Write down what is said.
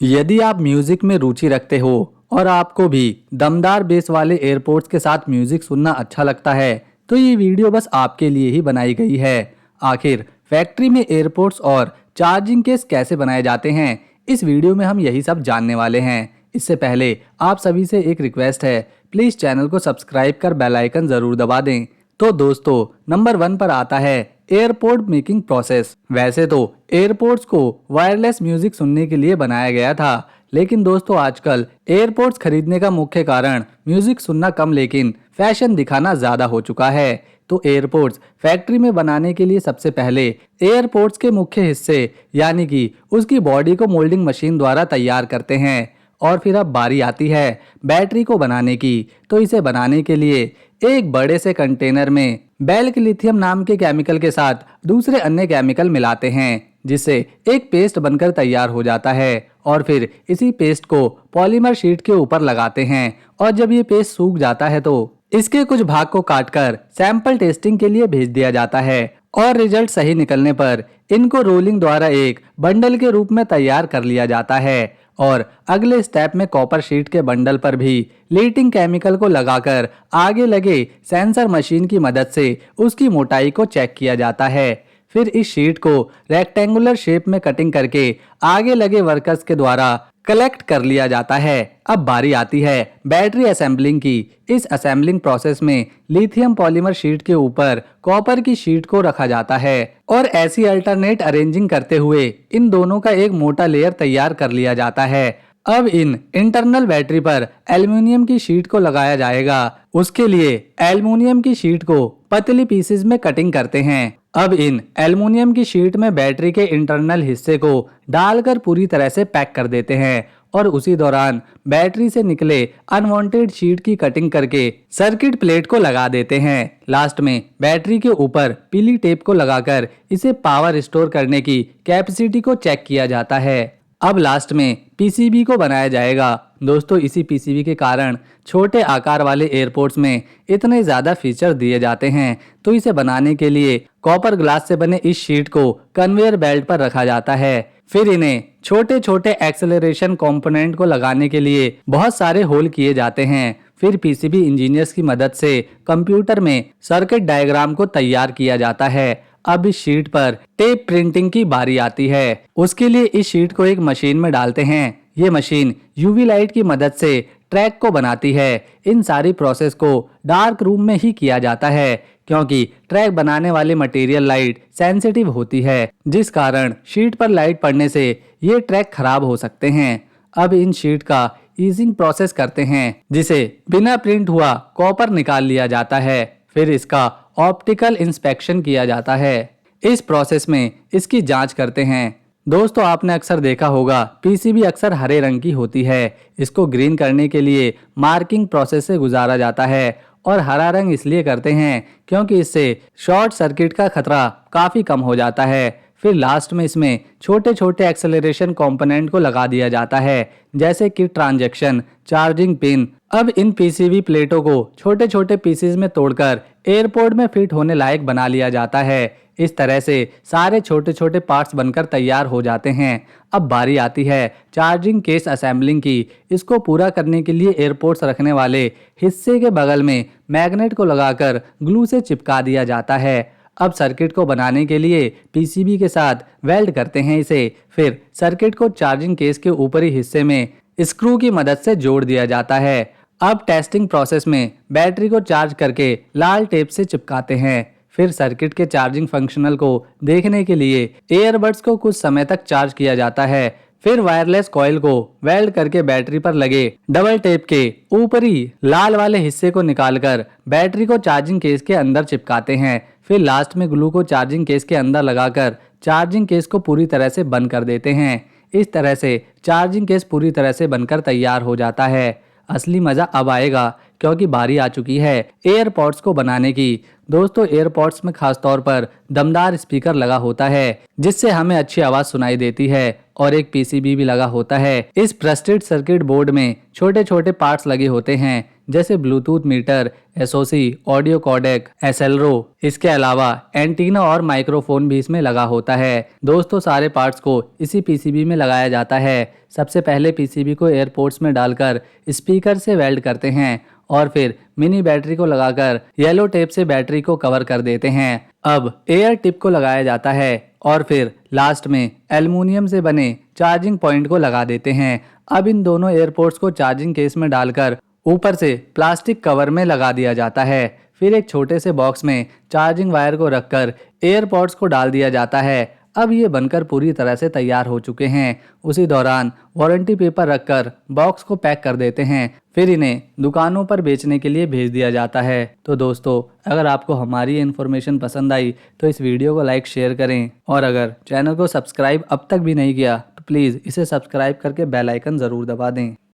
यदि आप म्यूजिक में रुचि रखते हो और आपको भी दमदार बेस वाले एयरपोर्ट्स के साथ म्यूजिक सुनना अच्छा लगता है तो ये वीडियो बस आपके लिए ही बनाई गई है। आखिर फैक्ट्री में एयरपोर्ट्स और चार्जिंग केस कैसे बनाए जाते हैं, इस वीडियो में हम यही सब जानने वाले हैं। इससे पहले आप सभी से एक रिक्वेस्ट है, प्लीज चैनल को सब्सक्राइब कर बेल आइकन जरूर दबा दें। तो दोस्तों, नंबर 1 पर आता है एयरपोर्ट मेकिंग प्रोसेस। वैसे तो एयरपोर्ट्स को वायरलेस म्यूजिक सुनने के लिए बनाया गया था, लेकिन दोस्तों आजकल एयरपोर्ट्स खरीदने का मुख्य कारण म्यूजिक सुनना कम लेकिन फैशन दिखाना ज्यादा हो चुका है। तो एयरपोर्ट्स फैक्ट्री में बनाने के लिए सबसे पहले एयरपोर्ट्स के मुख्य हिस्से यानी कि उसकी बॉडी को मोल्डिंग मशीन द्वारा तैयार करते हैं। और फिर अब बारी आती है बैटरी को बनाने की। तो इसे बनाने के लिए एक बड़े से कंटेनर में बेल्क लिथियम नाम के केमिकल के साथ दूसरे अन्य केमिकल मिलाते हैं, जिससे एक पेस्ट बनकर तैयार हो जाता है। और फिर इसी पेस्ट को पॉलीमर शीट के ऊपर लगाते हैं और जब ये पेस्ट सूख जाता है तो इसके कुछ भाग को काटकर सैंपल टेस्टिंग के लिए भेज दिया जाता है। और रिजल्ट सही निकलने पर इनको रोलिंग द्वारा एक बंडल के रूप में तैयार कर लिया जाता है। और अगले स्टेप में कॉपर शीट के बंडल पर भी लीटिंग केमिकल को लगाकर आगे लगे सेंसर मशीन की मदद से उसकी मोटाई को चेक किया जाता है। फिर इस शीट को रेक्टेंगुलर शेप में कटिंग करके आगे लगे वर्कर्स के द्वारा कलेक्ट कर लिया जाता है। अब बारी आती है बैटरी असेंबलिंग की। इस असेंबलिंग प्रोसेस में लिथियम पॉलीमर शीट के ऊपर कॉपर की शीट को रखा जाता है और ऐसी अल्टरनेट अरेंजिंग करते हुए इन दोनों का एक मोटा लेयर तैयार कर लिया जाता है। अब इन इंटरनल बैटरी पर एल्युमिनियम की शीट को लगाया जाएगा। उसके लिए एल्युमिनियम की शीट को पतली पीसेस में कटिंग करते हैं। अब इन एल्युमिनियम की शीट में बैटरी के इंटरनल हिस्से को डालकर पूरी तरह से पैक कर देते हैं और उसी दौरान बैटरी से निकले अनवांटेड शीट की कटिंग करके सर्किट प्लेट को लगा देते हैं। लास्ट में बैटरी के ऊपर पीली टेप को लगाकर इसे पावर स्टोर करने की कैपेसिटी को चेक किया जाता है। अब लास्ट में पीसीबी को बनाया जाएगा। दोस्तों, इसी पीसीबी के कारण छोटे आकार वाले एयरपोर्ट्स में इतने ज्यादा फीचर दिए जाते हैं। तो इसे बनाने के लिए कॉपर ग्लास से बने इस शीट को कन्वेयर बेल्ट पर रखा जाता है। फिर इन्हें छोटे छोटे एक्सेलरेशन कंपोनेंट को लगाने के लिए बहुत सारे होल किए जाते हैं। फिर पीसीबी इंजीनियर्स की मदद से कंप्यूटर में सर्किट डायग्राम को तैयार किया जाता है। अब इस शीट पर टेप प्रिंटिंग की बारी आती है। उसके लिए इस शीट को एक मशीन में डालते हैं। ये मशीन यूवी लाइट की मदद से ट्रैक को बनाती है। इन सारी प्रोसेस को डार्क रूम में ही किया जाता है, क्योंकि ट्रैक बनाने वाले मटेरियल लाइट सेंसिटिव होती है, जिस कारण शीट पर लाइट पड़ने से ये ट्रैक खराब हो सकते हैं। अब इन शीट का ईजिंग प्रोसेस करते हैं, जिसे बिना प्रिंट हुआ कॉपर निकाल लिया जाता है। फिर इसका ऑप्टिकल इंस्पेक्शन किया जाता है। इस प्रोसेस में इसकी जांच करते हैं। दोस्तों, आपने अक्सर देखा होगा पीसीबी अक्सर हरे रंग की होती है। इसको ग्रीन करने के लिए मार्किंग प्रोसेस से गुजारा जाता है और हरा रंग इसलिए करते हैं क्योंकि इससे शॉर्ट सर्किट का खतरा काफी कम हो जाता है। फिर लास्ट में इसमें छोटे छोटे एक्सेलरेशन कंपोनेंट को लगा दिया जाता है, जैसे कि ट्रांजैक्शन, चार्जिंग पिन। अब इन पीसीबी प्लेटों को छोटे छोटे पीसेस में तोड़कर एयरपोर्ट में फिट होने लायक बना लिया जाता है। इस तरह से सारे छोटे छोटे पार्ट्स बनकर तैयार हो जाते हैं। अब बारी आती है चार्जिंग केस असेंबलिंग की। इसको पूरा करने के लिए एयरपोर्ट्स रखने वाले हिस्से के बगल में मैग्नेट को लगाकर ग्लू से चिपका दिया जाता है। अब सर्किट को बनाने के लिए पीसीबी के साथ वेल्ड करते हैं इसे। फिर सर्किट को चार्जिंग केस के ऊपरी हिस्से में स्क्रू की मदद से जोड़ दिया जाता है। अब टेस्टिंग प्रोसेस में बैटरी को चार्ज करके लाल टेप से चिपकाते हैं। फिर सर्किट के चार्जिंग फंक्शनल को देखने के लिए एयरबड्स को कुछ समय तक चार्ज किया जाता है। फिर वायरलेस कॉइल को वेल्ड करके बैटरी पर लगे डबल टेप के ऊपरी लाल वाले हिस्से को निकालकर बैटरी को चार्जिंग केस के अंदर चिपकाते हैं। फिर लास्ट में ग्लू को चार्जिंग केस के अंदर लगाकर चार्जिंग केस को पूरी तरह से बंद कर देते हैं। इस तरह से चार्जिंग केस पूरी तरह से बनकर तैयार हो जाता है। असली मजा अब आएगा, क्योंकि बारी आ चुकी है एयरपॉड्स को बनाने की। दोस्तों, एयरपॉड्स में खास तौर पर दमदार स्पीकर लगा होता है, जिससे हमें अच्छी आवाज सुनाई देती है और एक पीसीबी भी लगा होता है। इस प्रेस्टेड सर्किट बोर्ड में छोटे छोटे पार्ट्स लगे होते हैं, जैसे Bluetooth meter, SOC, audio codec, एसएलरो। इसके अलावा एंटीना और माइक्रोफोन भी इसमें लगा होता है। दोस्तों सारे पार्ट्स को इसी पीसीबी में लगाया जाता है। सबसे पहले पीसीबी को एयरपोर्ट्स में डालकर स्पीकर से वेल्ड करते हैं और फिर मिनी बैटरी को लगाकर येलो टेप से बैटरी को कवर कर देते हैं। अब एयर टिप को लगाया जाता है और फिर लास्ट में एल्युमिनियम से बने चार्जिंग पॉइंट को लगा देते हैं। अब इन दोनों एयरपोर्ट्स को चार्जिंग केस में डालकर ऊपर से प्लास्टिक कवर में लगा दिया जाता है। फिर एक छोटे से बॉक्स में चार्जिंग वायर को रखकर एयरपोर्ट्स को डाल दिया जाता है। अब ये बनकर पूरी तरह से तैयार हो चुके हैं। उसी दौरान वारंटी पेपर रखकर बॉक्स को पैक कर देते हैं। फिर इन्हें दुकानों पर बेचने के लिए भेज दिया जाता है। तो दोस्तों अगर आपको हमारी ये इन्फॉर्मेशन पसंद आई तो इस वीडियो को लाइक शेयर करें और अगर चैनल को सब्सक्राइब अब तक भी नहीं किया तो प्लीज़ इसे सब्सक्राइब करके बेल आइकन ज़रूर दबा दें।